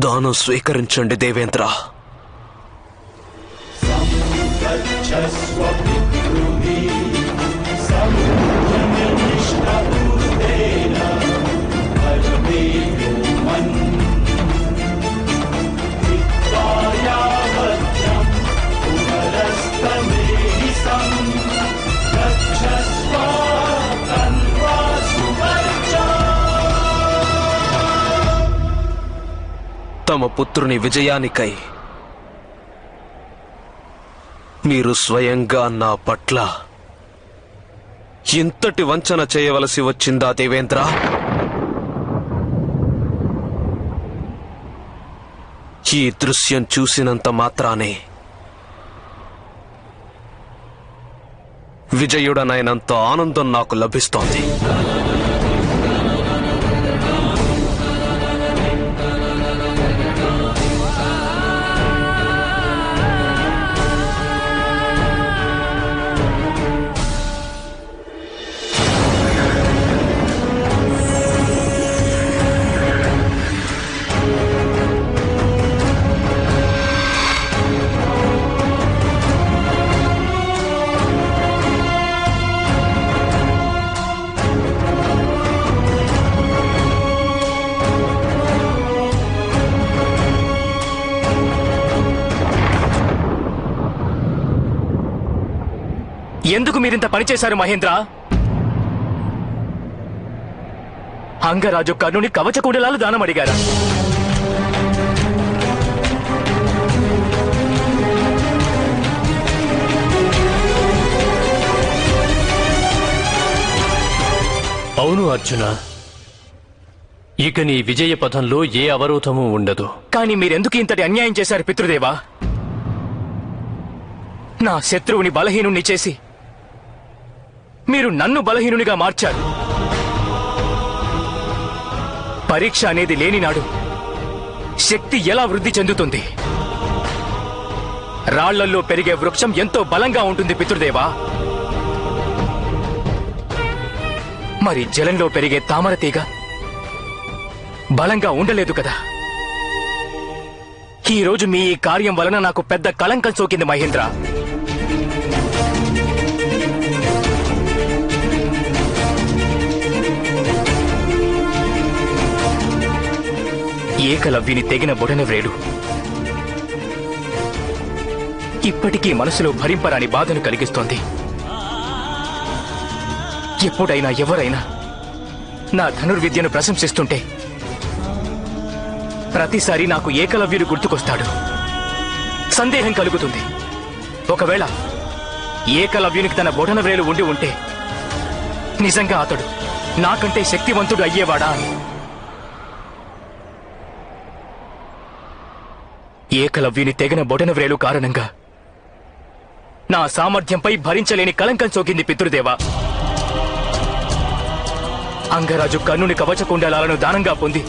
దానం స్వీకరించండి దేవేంద్ర. తమ పుత్రుని విజయానికై మీరు స్వయంగా నా పట్ల ఇంతటి వంచన చేయవలసి వచ్చిందా దేవేంద్ర? ఈ దృశ్యం చూసినంత మాత్రానే విజయుడనైనంత ఆనందం నాకు లభిస్తోంది. ఎందుకు మీరింత పనిచేశారు మహేంద్ర? అంగరాజు కర్ణుని కవచకుండలాలు దానం అడిగారా? అవును అర్జున, ఇక నీ విజయ పథంలో ఏ అవరోధము ఉండదు. కానీ మీరెందుకు ఇంతటి అన్యాయం చేశారు పితృదేవా? నా శత్రువుని బలహీనుణ్ణి చేసి మీరు నన్ను బలహీనునిగా మార్చారు. పరీక్ష అనేది లేనినాడు శక్తి ఎలా వృద్ధి చెందుతుంది? రాళ్లల్లో పెరిగే వృక్షం ఎంతో బలంగా ఉంటుంది పితృదేవా. మరి జలంలో పెరిగే తామర తీగ బలంగా ఉండలేదు కదా. ఈరోజు మీ ఈ కార్యం వలన నాకు పెద్ద కళంకం సోకింది మహేంద్ర. ఏకలవ్యుని తెగిన బొటనవ్రేలు ఇప్పటికీ మనసులో భరింపరాని బాధను కలిగిస్తోంది. ఎప్పుడైనా ఎవరైనా నా ధనుర్విద్యను ప్రశంసిస్తుంటే ప్రతిసారి నాకు ఏకలవ్యుడు గుర్తుకొస్తాడు. సందేహం కలుగుతుంది, ఒకవేళ ఏకలవ్యునికి తన బొటనవ్రేలు ఉండి ఉంటే నిజంగా అతడు నాకంటే శక్తివంతుడు అయ్యేవాడా అని. ఏకలవ్యుని తెగిన బొటనవ్రేలు కారణంగా నా సామర్థ్యంపై భరించలేని కళంకం సోకింది పితృదేవా. అంగరాజు కర్ణుని కవచకుండలాలను దానంగా పొంది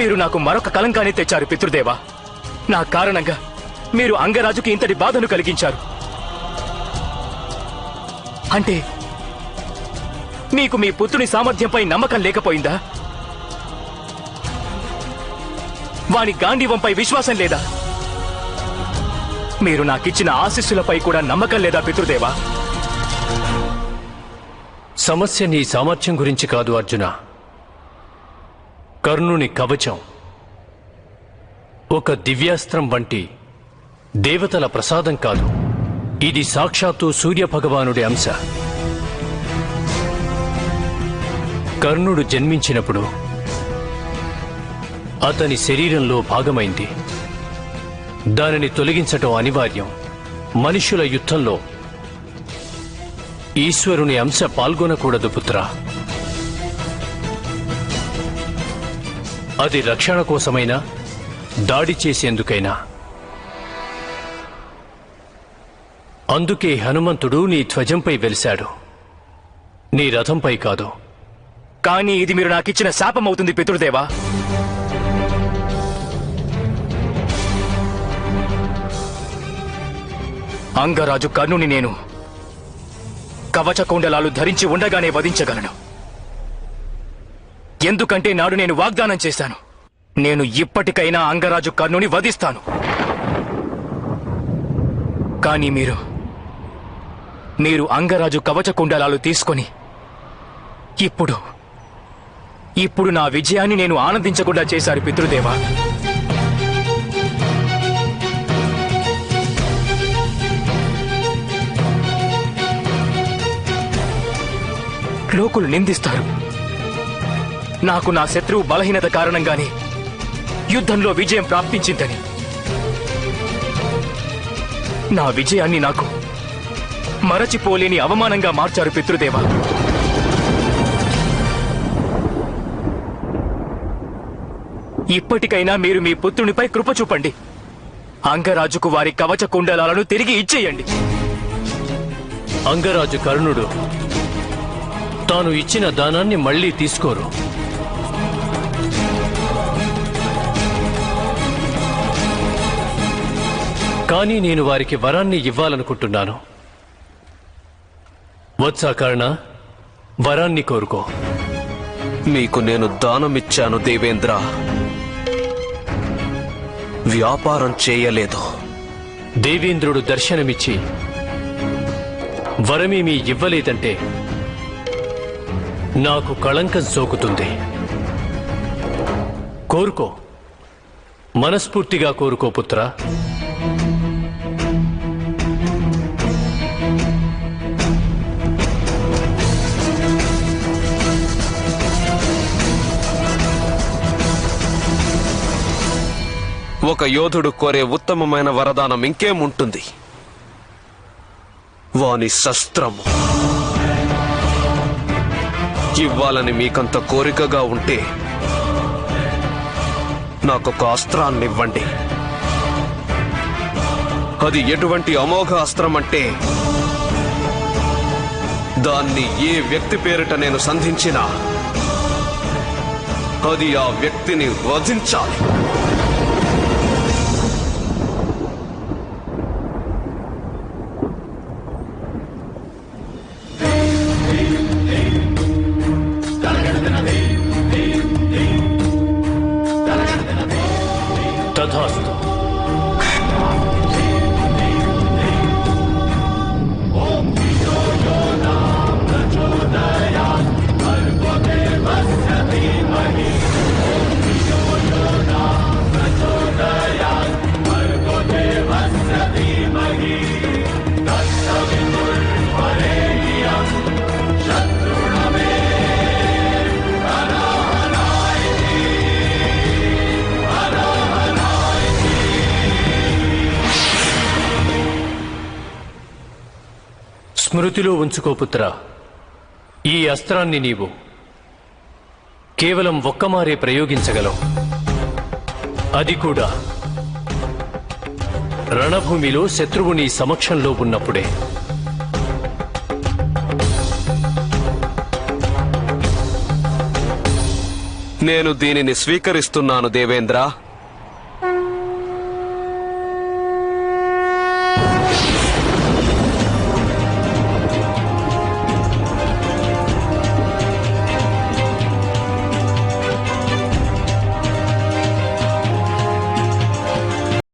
మీరు నాకు మరొక కళంకాన్ని తెచ్చారు పితృదేవా. నా కారణంగా మీరు అంగరాజుకి ఇంతటి బాధను కలిగించారు. అంటే మీకు మీ పుత్రుని సామర్థ్యంపై నమ్మకం లేకపోయిందా? వాని గాంధీవంపై విశ్వాసం లేదా? మీరు నాకిచ్చిన ఆశీస్సులపై కూడా నమ్మకం లేదా పితృదేవా? సమస్య నీ సామర్థ్యం గురించి కాదు అర్జున. కర్ణుని కవచం ఒక దివ్యాస్త్రం వంటి దేవతల ప్రసాదం కాదు. ఇది సాక్షాత్తు సూర్యభగవానుడి అంశ. కర్ణుడు జన్మించినప్పుడు అతని శరీరంలో భాగమైంది. దానిని తొలగించటం అనివార్యం. మనుష్యుల యుద్ధంలో ఈశ్వరుని అంశ పాల్గొనకూడదు పుత్రా. అది రక్షణ కోసమైనా దాడి చేసేందుకైనా. అందుకే హనుమంతుడు నీ ధ్వజంపై వెలిశాడు, నీ రథంపై కాదు. కానీ ఇది మీరు నాకిచ్చిన శాపమవుతుంది పితృదేవా. అంగరాజు కర్ణుని నేను కవచకుండలాలు ధరించి ఉండగానే వధించగలను. ఎందుకంటే నాడు నేను వాగ్దానం చేశాను, నేను ఇప్పటికైనా అంగరాజు కర్ణుని వధిస్తాను. కానీ మీరు అంగరాజు కవచ కుండలాలు తీసుకొని ఇప్పుడు నా విజయాన్ని నేను ఆనందించకుండా చేశారు పితృదేవా. లోకులు నిందిస్తారు. నాకు నా శత్రువు బలహీనత కారణంగానే యుద్ధంలో విజయం ప్రాప్తించిందని. నా విజయాన్ని నాకు మరచిపోలేని అవమానంగా మార్చారు పితృదేవా. ఇప్పటికైనా మీరు మీ పుత్రునిపై కృప చూపండి. అంగరాజుకు వారి కవచ కుండలాలను తిరిగి ఇచ్చేయండి. అంగరాజు కర్ణుడు తాను ఇచ్చిన దానాన్ని మళ్లీ తీసుకోరు. కానీ నేను వారికి వరాన్ని ఇవ్వాలనుకుంటున్నాను. వత్సా కర్ణ, వరాన్ని కోరుకో. మీకు నేను దానమిచ్చాను దేవేంద్ర, వ్యాపారం చేయలేదు. దేవేంద్రుడు దర్శనమిచ్చి వరమేమీ ఇవ్వలేదంటే నాకు కళంకం సోకుతుంది. కోరుకో, మనస్ఫూర్తిగా కోరుకో పుత్రా. ఒక యోధుడు కోరే ఉత్తమమైన వరదానం ఇంకేముంటుంది? వాని శస్త్రము. ఇవ్వాలని మీకంత కోరికగా ఉంటే నాకొక అస్త్రాన్నివ్వండి. అది ఎటువంటి అమోఘ అస్త్రం అంటే దాన్ని ఏ వ్యక్తి పేరిట నేను సంధించినా అది ఆ వ్యక్తిని వధించాలి. తథాస్తు. స్మృతిలో ఉంచుకో పుత్రా, ఈ అస్త్రాన్ని నీవు కేవలం ఒక్కమారే ప్రయోగించగలవు. అది కూడా రణభూమిలో శత్రువు నీ సమక్షంలో ఉన్నప్పుడే. నేను దీనిని స్వీకరిస్తున్నాను దేవేంద్ర.